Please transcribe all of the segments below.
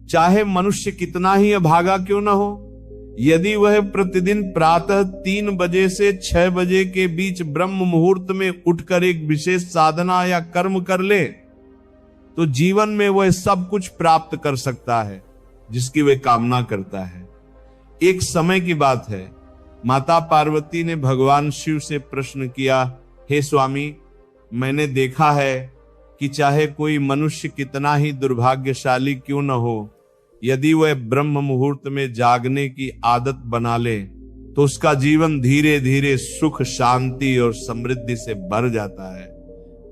चाहे मनुष्य कितना ही अभागा क्यों न हो, यदि वह प्रतिदिन प्रातः 3 बजे से 6 बजे के बीच ब्रह्म मुहूर्त में उठकर एक विशेष साधना या कर्म कर ले तो जीवन में वह सब कुछ प्राप्त कर सकता है जिसकी वह कामना करता है। एक समय की बात है, माता पार्वती ने भगवान शिव से प्रश्न किया, हे स्वामी, मैंने देखा है कि चाहे कोई मनुष्य कितना ही दुर्भाग्यशाली क्यों न हो, यदि वह ब्रह्म मुहूर्त में जागने की आदत बना ले तो उसका जीवन धीरे धीरे सुख, शांति और समृद्धि से भर जाता है।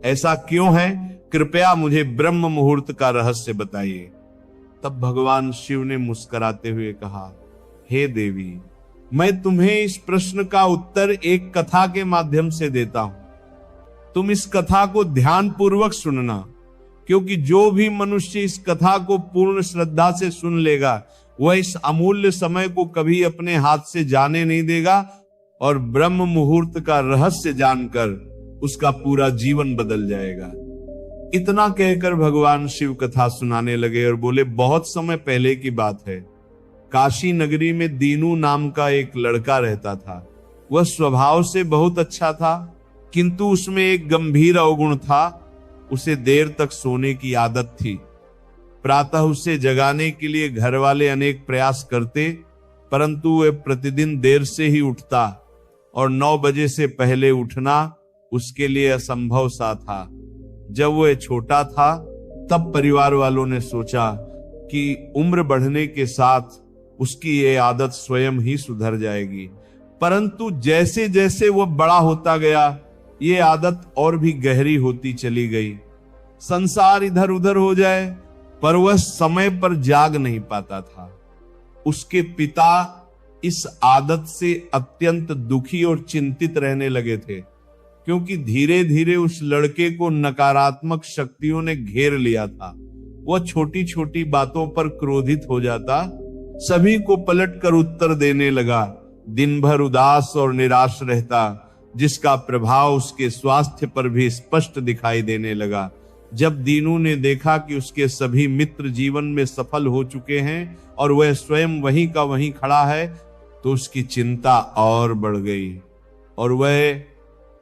ऐसा क्यों है? कृपया मुझे ब्रह्म मुहूर्त का रहस्य बताइए। तब भगवान शिव ने मुस्कुराते हुए कहा, हे देवी, मैं तुम्हें इस प्रश्न का उत्तर एक कथा के माध्यम से देता हूं। तुम इस कथा को ध्यान पूर्वक सुनना, क्योंकि जो भी मनुष्य इस कथा को पूर्ण श्रद्धा से सुन लेगा वह इस अमूल्य समय को कभी अपने हाथ से जाने नहीं देगा और ब्रह्म मुहूर्त का रहस्य जानकर उसका पूरा जीवन बदल जाएगा। इतना कहकर भगवान शिव कथा सुनाने लगे और बोले, बहुत समय पहले की बात है। काशी नगरी में दीनू नाम का एक लड़का रहता था। वह स्वभाव से बहुत अच्छा था, किंतु उसमें एक गंभीर अवगुण था। उसे देर तक सोने की आदत थी। प्रातः उसे जगाने के लिए घर वाले अनेक प्रयास करते, परंतु वह प्रतिदिन देर से ही उठता और 9 बजे से पहले उठना उसके लिए असंभव सा था। जब वह छोटा था तब परिवार वालों ने सोचा कि उम्र बढ़ने के साथ उसकी ये आदत स्वयं ही सुधर जाएगी, परंतु जैसे जैसे वह बड़ा होता गया ये आदत और भी गहरी होती चली गई। संसार इधर उधर हो जाए पर वह समय पर जाग नहीं पाता था। उसके पिता इस आदत से अत्यंत दुखी और चिंतित रहने लगे थे, क्योंकि धीरे धीरे उस लड़के को नकारात्मक शक्तियों ने घेर लिया था। वह छोटी छोटी बातों पर क्रोधित हो जाता, सभी को पलटकर उत्तर देने लगा, दिन भर उदास और निराश रहता, जिसका प्रभाव उसके स्वास्थ्य पर भी स्पष्ट दिखाई देने लगा। जब दीनू ने देखा कि उसके सभी मित्र जीवन में सफल हो चुके हैं और वह स्वयं वहीं का वहीं खड़ा है, तो उसकी चिंता और बढ़ गई और वह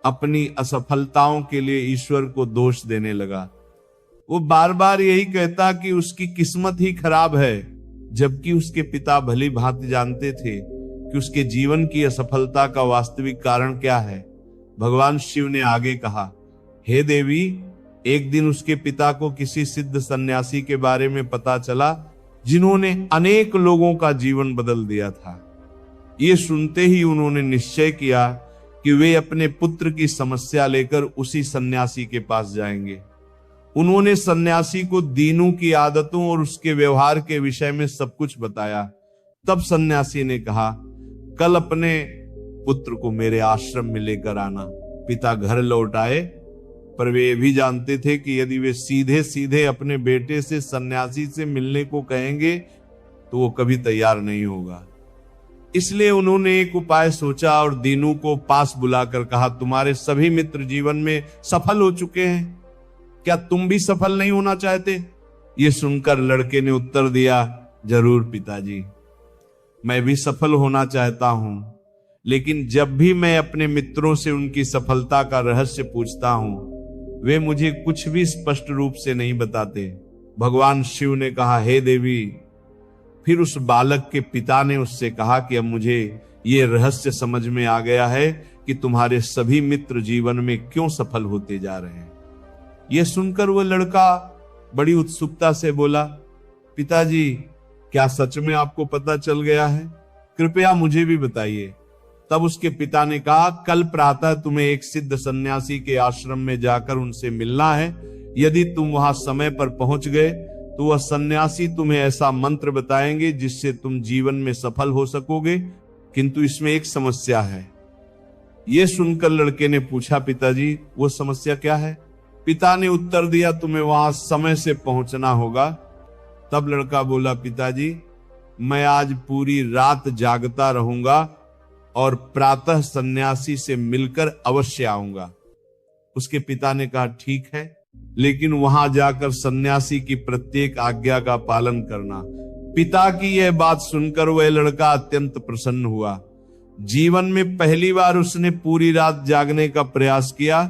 अपनी असफलताओं के लिए ईश्वर को दोष देने लगा। वो बार बार यही कहता कि उसकी किस्मत ही खराब है, जबकि उसके पिता भली भांति जानते थे कि उसके जीवन की असफलता का वास्तविक कारण क्या है। भगवान शिव ने आगे कहा, हे देवी, एक दिन उसके पिता को किसी सिद्ध सन्यासी के बारे में पता चला जिन्होंने अनेक लोगों का जीवन बदल दिया था। ये सुनते ही उन्होंने निश्चय किया कि वे अपने पुत्र की समस्या लेकर उसी सन्यासी के पास जाएंगे। उन्होंने सन्यासी को दीनू की आदतों और उसके व्यवहार के विषय में सब कुछ बताया। तब सन्यासी ने कहा, कल अपने पुत्र को मेरे आश्रम में लेकर आना। पिता घर लौट आए, पर वे भी जानते थे कि यदि वे सीधे सीधे अपने बेटे से सन्यासी से मिलने को कहेंगे तो वो कभी तैयार नहीं होगा। इसलिए उन्होंने एक उपाय सोचा और दीनू को पास बुलाकर कहा, तुम्हारे सभी मित्र जीवन में सफल हो चुके हैं, क्या तुम भी सफल नहीं होना चाहते? ये सुनकर लड़के ने उत्तर दिया, जरूर पिताजी, मैं भी सफल होना चाहता हूं, लेकिन जब भी मैं अपने मित्रों से उनकी सफलता का रहस्य पूछता हूं वे मुझे कुछ भी स्पष्ट रूप से नहीं बताते। भगवान शिव ने कहा, हे देवी। फिर उस बालक के पिता ने उससे कहा कि अब मुझे ये रहस्य समझ में आ गया है कि तुम्हारे सभी मित्र जीवन में क्यों सफल होते जा रहे हैं। यह सुनकर वह लड़का बड़ी उत्सुकता से बोला, पिताजी, क्या सच में आपको पता चल गया है? कृपया मुझे भी बताइए। तब उसके पिता ने कहा, कल प्रातः तुम्हें एक सिद्ध सन्यासी के आश्रम में जाकर उनसे मिलना है। यदि तुम वहां समय पर पहुंच गए तो वह सन्यासी तुम्हें ऐसा मंत्र बताएंगे जिससे तुम जीवन में सफल हो सकोगे, किंतु इसमें एक समस्या है। यह सुनकर लड़के ने पूछा, पिताजी, वो समस्या क्या है? पिता ने उत्तर दिया, तुम्हें वहां समय से पहुंचना होगा। तब लड़का बोला, पिताजी, मैं आज पूरी रात जागता रहूंगा और प्रातः सन्यासी से मिलकर अवश्य आऊंगा। उसके पिता ने कहा, ठीक है, लेकिन वहां जाकर सन्यासी की प्रत्येक आज्ञा का पालन करना। पिता की यह बात सुनकर वह लड़का अत्यंत प्रसन्न हुआ। जीवन में पहली बार उसने पूरी रात जागने का प्रयास किया,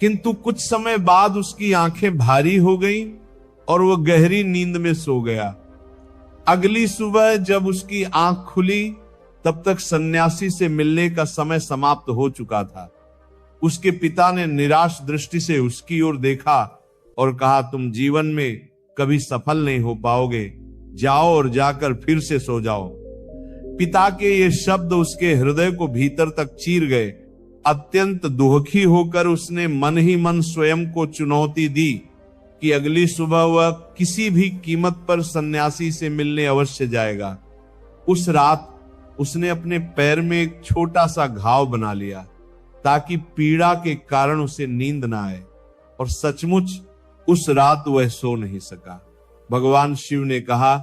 किंतु कुछ समय बाद उसकी आंखें भारी हो गईं और वह गहरी नींद में सो गया। अगली सुबह जब उसकी आंख खुली तब तक सन्यासी से मिलने का समय समाप्त हो चुका था। उसके पिता ने निराश दृष्टि से उसकी ओर देखा और कहा, तुम जीवन में कभी सफल नहीं हो पाओगे, जाओ और जाकर फिर से सो जाओ। पिता के ये शब्द उसके हृदय को भीतर तक चीर गए। अत्यंत दुखी होकर उसने मन ही मन स्वयं को चुनौती दी कि अगली सुबह वह किसी भी कीमत पर सन्यासी से मिलने अवश्य जाएगा। उस रात उसने अपने पैर में एक छोटा सा घाव बना लिया ताकि पीड़ा के कारण उसे नींद ना आए, और सचमुच उस रात वह सो नहीं सका। भगवान शिव ने कहा,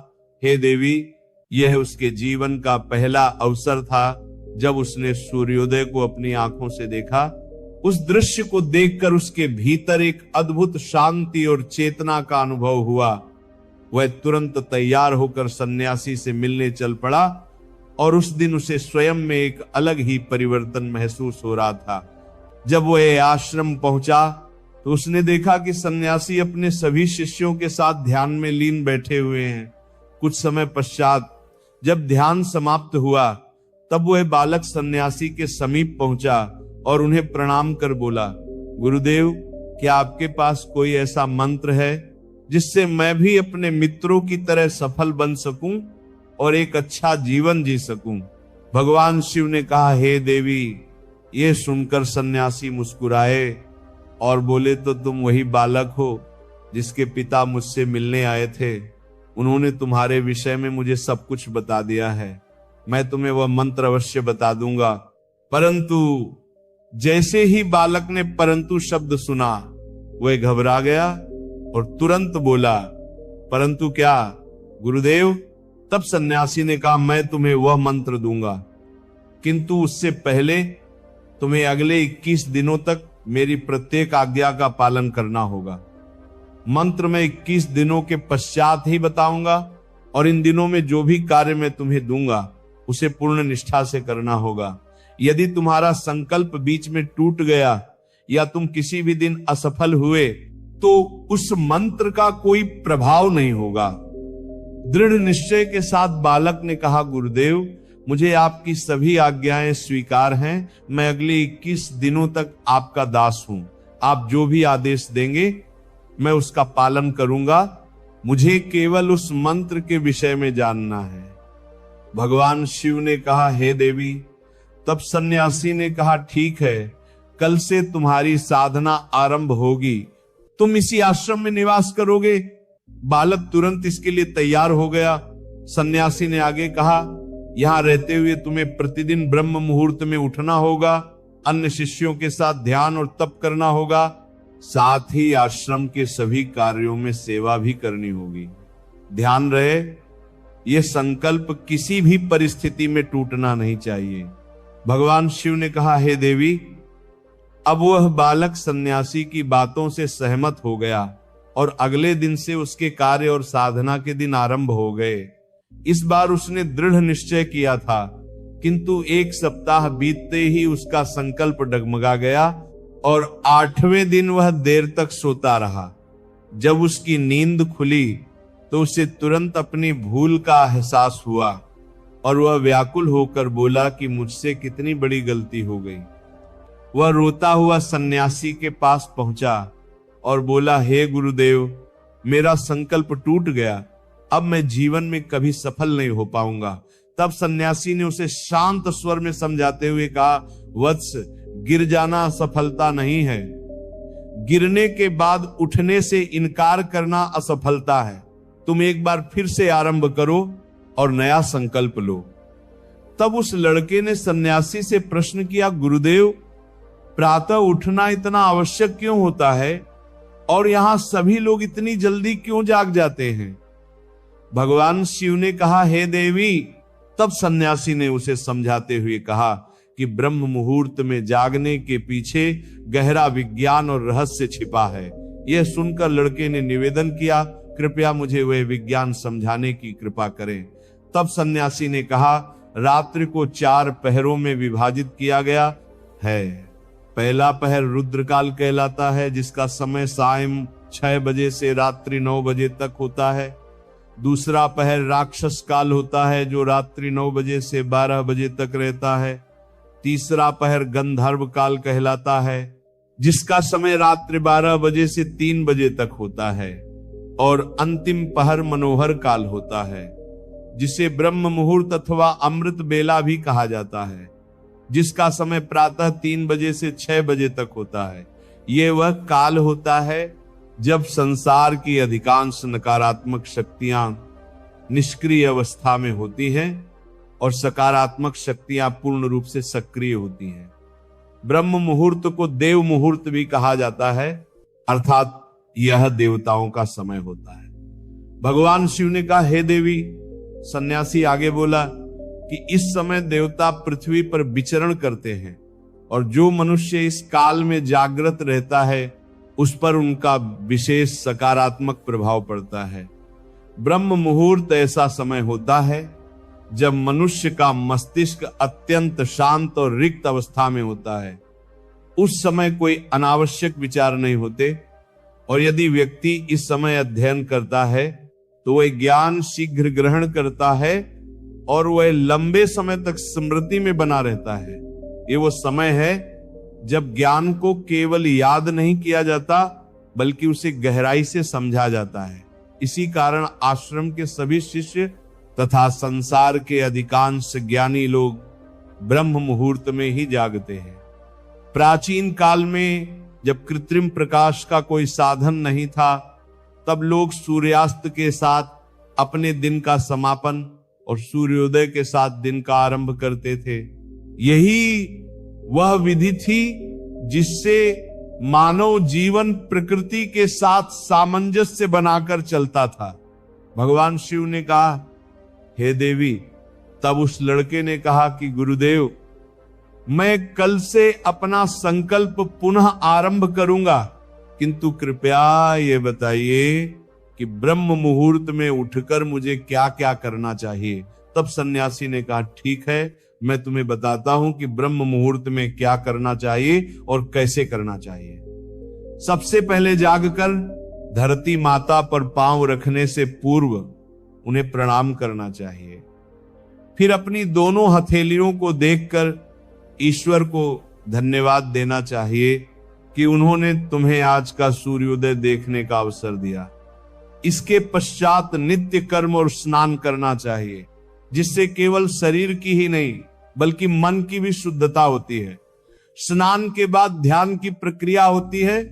हे देवी, यह उसके जीवन का पहला अवसर था जब उसने सूर्योदय को अपनी आंखों से देखा। उस दृश्य को देखकर उसके भीतर एक अद्भुत शांति और चेतना का अनुभव हुआ। वह तुरंत तैयार होकर सन्यासी से मिलने चल पड़ा और उस दिन उसे स्वयं में एक अलग ही परिवर्तन महसूस हो रहा था। जब वह आश्रम पहुंचा तो उसने देखा कि सन्यासी अपने सभी शिष्यों के साथ ध्यान में लीन बैठे हुए हैं। कुछ समय पश्चात जब ध्यान समाप्त हुआ तब वह बालक सन्यासी के समीप पहुंचा और उन्हें प्रणाम कर बोला, गुरुदेव, क्या आपके पास कोई ऐसा मंत्र है जिससे मैं भी अपने मित्रों की तरह सफल बन सकूं और एक अच्छा जीवन जी सकूं? भगवान शिव ने कहा, हे देवी, ये सुनकर सन्यासी मुस्कुराए और बोले, तो तुम वही बालक हो जिसके पिता मुझसे मिलने आए थे। उन्होंने तुम्हारे विषय में मुझे सब कुछ बता दिया है। मैं तुम्हें वह मंत्र अवश्य बता दूंगा। परंतु जैसे ही बालक ने परंतु शब्द सुना, वह घबरा गया और तुरंत बोला, परंतु क्या गुरुदेव? तब सन्यासी ने कहा, मैं तुम्हें वह मंत्र दूंगा, किंतु उससे पहले तुम्हें अगले 21 दिनों तक मेरी प्रत्येक आज्ञा का पालन करना होगा। मंत्र मैं 21 दिनों के पश्चात ही बताऊंगा और इन दिनों में जो भी कार्य मैं तुम्हें दूंगा उसे पूर्ण निष्ठा से करना होगा। यदि तुम्हारा संकल्प बीच में टूट गया या तुम किसी भी दिन असफल हुए तो उस मंत्र का कोई प्रभाव नहीं होगा। दृढ़ निश्चय के साथ बालक ने कहा, गुरुदेव, मुझे आपकी सभी आज्ञाएं स्वीकार हैं। मैं अगले 21 दिनों तक आपका दास हूं। आप जो भी आदेश देंगे मैं उसका पालन करूंगा। मुझे केवल उस मंत्र के विषय में जानना है। भगवान शिव ने कहा, हे देवी। तब सन्यासी ने कहा, ठीक है, कल से तुम्हारी साधना आरंभ होगी। तुम इसी आश्रम में निवास करोगे? बालक तुरंत इसके लिए तैयार हो गया। सन्यासी ने आगे कहा, यहां रहते हुए तुम्हें प्रतिदिन ब्रह्म मुहूर्त में उठना होगा, अन्य शिष्यों के साथ ध्यान और तप करना होगा, साथ ही आश्रम के सभी कार्यों में सेवा भी करनी होगी। ध्यान रहे, यह संकल्प किसी भी परिस्थिति में टूटना नहीं चाहिए। भगवान शिव ने कहा, हे देवी। अब वह बालक सन्यासी की बातों से सहमत हो गया और अगले दिन से उसके कार्य और साधना के दिन आरंभ हो गए। इस बार उसने दृढ़ निश्चय किया था, किंतु 1 सप्ताह बीतते ही उसका संकल्प डगमगा गया और 8वें दिन वह देर तक सोता रहा। जब उसकी नींद खुली तो उसे तुरंत अपनी भूल का एहसास हुआ और वह व्याकुल होकर बोला कि मुझसे कितनी बड़ी गलती हो गई। वह रोता हुआ सन्यासी के पास पहुंचा और बोला, हे गुरुदेव, मेरा संकल्प टूट गया। अब मैं जीवन में कभी सफल नहीं हो पाऊंगा। तब सन्यासी ने उसे शांत स्वर में समझाते हुए कहा, वत्स, गिर जाना सफलता नहीं है। गिरने के बाद उठने से इनकार करना असफलता है। तुम एक बार फिर से आरंभ करो और नया संकल्प लो। तब उस लड़के ने सन्यासी से प्रश्न किया, गुरुदेव, प्रातः उठना इतना आवश्यक क्यों होता है और यहां सभी लोग इतनी जल्दी क्यों जाग जाते हैं? भगवान शिव ने कहा, हे देवी। तब सन्यासी ने उसे समझाते हुए कहा कि ब्रह्म मुहूर्त में जागने के पीछे गहरा विज्ञान और रहस्य छिपा है। यह सुनकर लड़के ने निवेदन किया, कृपया मुझे वह विज्ञान समझाने की कृपा करें। तब सन्यासी ने कहा, रात्रि को 4 पहरों में विभाजित किया गया है। पहला पहर रुद्रकाल कहलाता है, जिसका समय सायं 6 बजे से रात्रि 9 बजे तक होता है। दूसरा पहर राक्षस काल होता है, जो रात्रि 9 बजे से 12 बजे तक रहता है। तीसरा पहर गंधर्व काल कहलाता है, जिसका समय रात्रि 12 बजे से 3 बजे तक होता है। और अंतिम पहर मनोहर काल होता है, जिसे ब्रह्म मुहूर्त अथवा अमृत बेला भी कहा जाता है, जिसका समय प्रातः 3 बजे से 6 बजे तक होता है। ये वह काल होता है जब संसार की अधिकांश नकारात्मक शक्तियां निष्क्रिय अवस्था में होती हैं और सकारात्मक शक्तियां पूर्ण रूप से सक्रिय होती हैं। ब्रह्म मुहूर्त को देव मुहूर्त भी कहा जाता है, अर्थात यह देवताओं का समय होता है। भगवान शिव ने कहा, हे देवी। सन्यासी आगे बोला कि इस समय देवता पृथ्वी पर विचरण करते हैं और जो मनुष्य इस काल में जागृत रहता है उस पर उनका विशेष सकारात्मक प्रभाव पड़ता है। ब्रह्म मुहूर्त ऐसा समय होता है जब मनुष्य का मस्तिष्क अत्यंत शांत और रिक्त अवस्था में होता है। उस समय कोई अनावश्यक विचार नहीं होते और यदि व्यक्ति इस समय अध्ययन करता है तो वह ज्ञान शीघ्र ग्रहण करता है और वह लंबे समय तक स्मृति में बना रहता है। ये वो समय है जब ज्ञान को केवल याद नहीं किया जाता बल्कि उसे गहराई से समझा जाता है। इसी कारण आश्रम के सभी शिष्य तथा संसार के अधिकांश ज्ञानी लोग ब्रह्म मुहूर्त में ही जागते हैं। प्राचीन काल में जब कृत्रिम प्रकाश का कोई साधन नहीं था, तब लोग सूर्यास्त के साथ अपने दिन का समापन और सूर्योदय के साथ दिन का आरंभ करते थे। यही वह विधि थी जिससे मानव जीवन प्रकृति के साथ सामंजस्य बनाकर चलता था। भगवान शिव ने कहा, हे देवी। तब उस लड़के ने कहा कि गुरुदेव, मैं कल से अपना संकल्प पुनः आरंभ करूंगा, किंतु कृपया ये बताइए कि ब्रह्म मुहूर्त में उठकर मुझे क्या क्या करना चाहिए। तब सन्यासी ने कहा, ठीक है, मैं तुम्हें बताता हूं कि ब्रह्म मुहूर्त में क्या करना चाहिए और कैसे करना चाहिए। सबसे पहले जागकर धरती माता पर पांव रखने से पूर्व उन्हें प्रणाम करना चाहिए। फिर अपनी दोनों हथेलियों को देखकर ईश्वर को धन्यवाद देना चाहिए कि उन्होंने तुम्हें आज का सूर्योदय देखने का अवसर दिया। इसके पश्चात नित्य कर्म और स्नान करना चाहिए, जिससे केवल शरीर की ही नहीं बल्कि मन की भी शुद्धता होती है। स्नान के बाद ध्यान की प्रक्रिया होती है।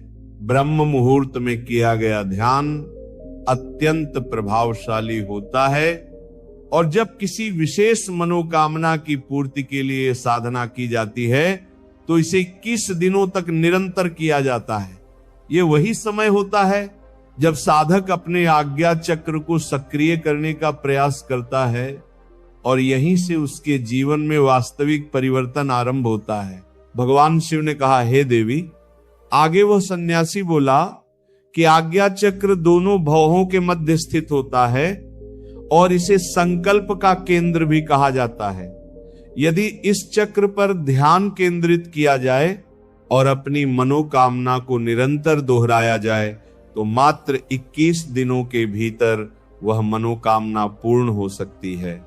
ब्रह्म मुहूर्त में किया गया ध्यान अत्यंत प्रभावशाली होता है और जब किसी विशेष मनोकामना की पूर्ति के लिए साधना की जाती है तो इसे 21 दिनों तक निरंतर किया जाता है। ये वही समय होता है जब साधक अपने आज्ञा चक्र को सक्रिय करने का प्रयास करता है और यहीं से उसके जीवन में वास्तविक परिवर्तन आरंभ होता है। भगवान शिव ने कहा, हे देवी। आगे वह सन्यासी बोला कि आज्ञा चक्र दोनों भवों के मध्य स्थित होता है और इसे संकल्प का केंद्र भी कहा जाता है। यदि इस चक्र पर ध्यान केंद्रित किया जाए और अपनी मनोकामना को निरंतर दोहराया जाए तो मात्र 21 दिनों के भीतर वह मनोकामना पूर्ण हो सकती है।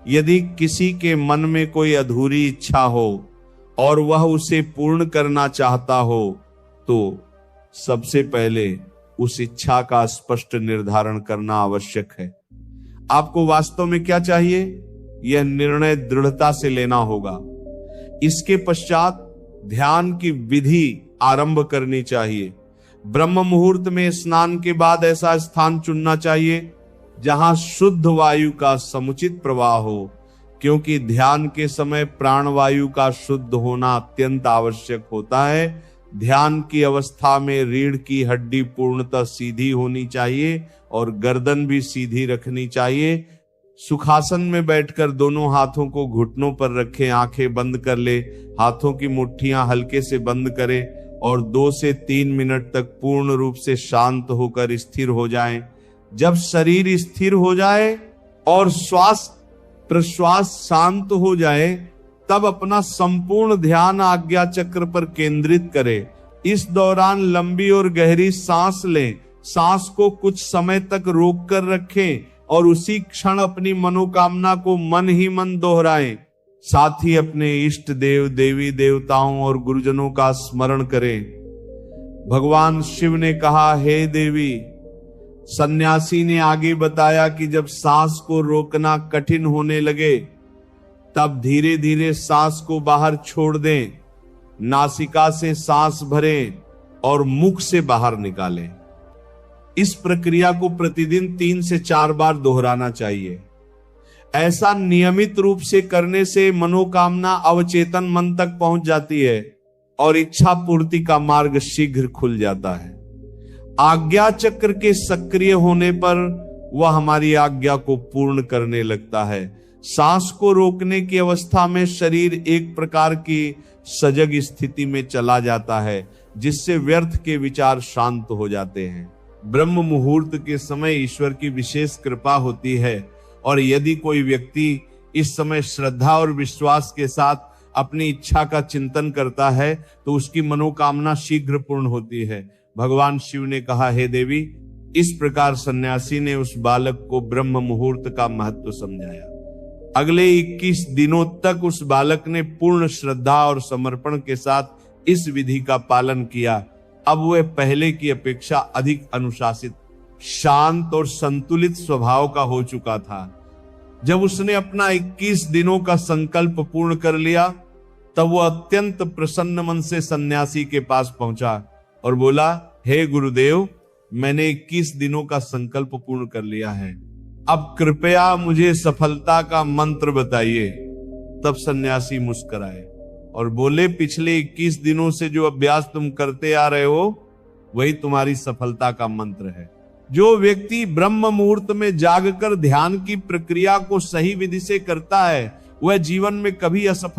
यदि किसी के मन में कोई अधूरी इच्छा हो और वह उसे पूर्ण करना चाहता हो तो सबसे पहले उस इच्छा का स्पष्ट निर्धारण करना आवश्यक है। आपको वास्तव में क्या चाहिए, यह निर्णय दृढ़ता से लेना होगा। इसके पश्चात ध्यान की विधि आरंभ करनी चाहिए। ब्रह्म मुहूर्त में स्नान के बाद ऐसा स्थान चुनना चाहिए जहां शुद्ध वायु का समुचित प्रवाह हो, क्योंकि ध्यान के समय प्राणवायु का शुद्ध होना अत्यंत आवश्यक होता है। ध्यान की अवस्था में रीढ़ की हड्डी पूर्णतः सीधी होनी चाहिए और गर्दन भी सीधी रखनी चाहिए। सुखासन में बैठकर दोनों हाथों को घुटनों पर रखें, आंखें बंद कर ले, हाथों की मुट्ठियां हल्के से बंद करें और 2 से 3 मिनट तक पूर्ण रूप से शांत होकर स्थिर हो जाएं। जब शरीर स्थिर हो जाए और श्वास प्रश्वास शांत हो जाए, तब अपना संपूर्ण ध्यान आज्ञा चक्र पर केंद्रित करें। इस दौरान लंबी और गहरी सांस लें। सांस को कुछ समय तक रोक कर रखें और उसी क्षण अपनी मनोकामना को मन ही मन दोहराएं। साथ ही अपने इष्ट देव, देवी देवताओं और गुरुजनों का स्मरण करें। भगवान शिव ने कहा, हे देवी। सन्यासी ने आगे बताया कि जब सांस को रोकना कठिन होने लगे, तब धीरे धीरे सांस को बाहर छोड़ दें। नासिका से सांस भरें और मुख से बाहर निकालें। इस प्रक्रिया को प्रतिदिन 3 से 4 बार दोहराना चाहिए। ऐसा नियमित रूप से करने से मनोकामना अवचेतन मन तक पहुंच जाती है और इच्छा पूर्ति का मार्ग शीघ्र खुल जाता है। आज्ञा चक्र के सक्रिय होने पर वह हमारी आज्ञा को पूर्ण करने लगता है। सांस को रोकने की अवस्था में शरीर एक प्रकार की सजग स्थिति में चला जाता है, जिससे व्यर्थ के विचार शांत हो जाते हैं। ब्रह्म मुहूर्त के समय ईश्वर की विशेष कृपा होती है और यदि कोई व्यक्ति इस समय श्रद्धा और विश्वास के साथ अपनी इच्छा का चिंतन करता है तो उसकी मनोकामना शीघ्र पूर्ण होती है। भगवान शिव ने कहा, हे देवी। इस प्रकार सन्यासी ने उस बालक को ब्रह्म मुहूर्त का महत्व समझाया। अगले 21 दिनों तक उस बालक ने पूर्ण श्रद्धा और समर्पण के साथ इस विधि का पालन किया। अब वह पहले की अपेक्षा अधिक अनुशासित, शांत और संतुलित स्वभाव का हो चुका था। जब उसने अपना 21 दिनों का संकल्प पूर्ण कर लिया, तब वह अत्यंत प्रसन्न मन से सन्यासी के पास पहुंचा और बोला, हे गुरुदेव, मैंने 21 दिनों का संकल्प पूर्ण कर लिया है। अब कृपया मुझे सफलता का मंत्र बताइए। तब सन्यासी मुस्कुराए और बोले, पिछले 21 दिनों से जो अभ्यास तुम करते आ रहे हो, वही तुम्हारी सफलता का मंत्र है। जो व्यक्ति ब्रह्म मुहूर्त में जागकर ध्यान की प्रक्रिया को सही विधि से करता है, वह जीवन में कभी असफल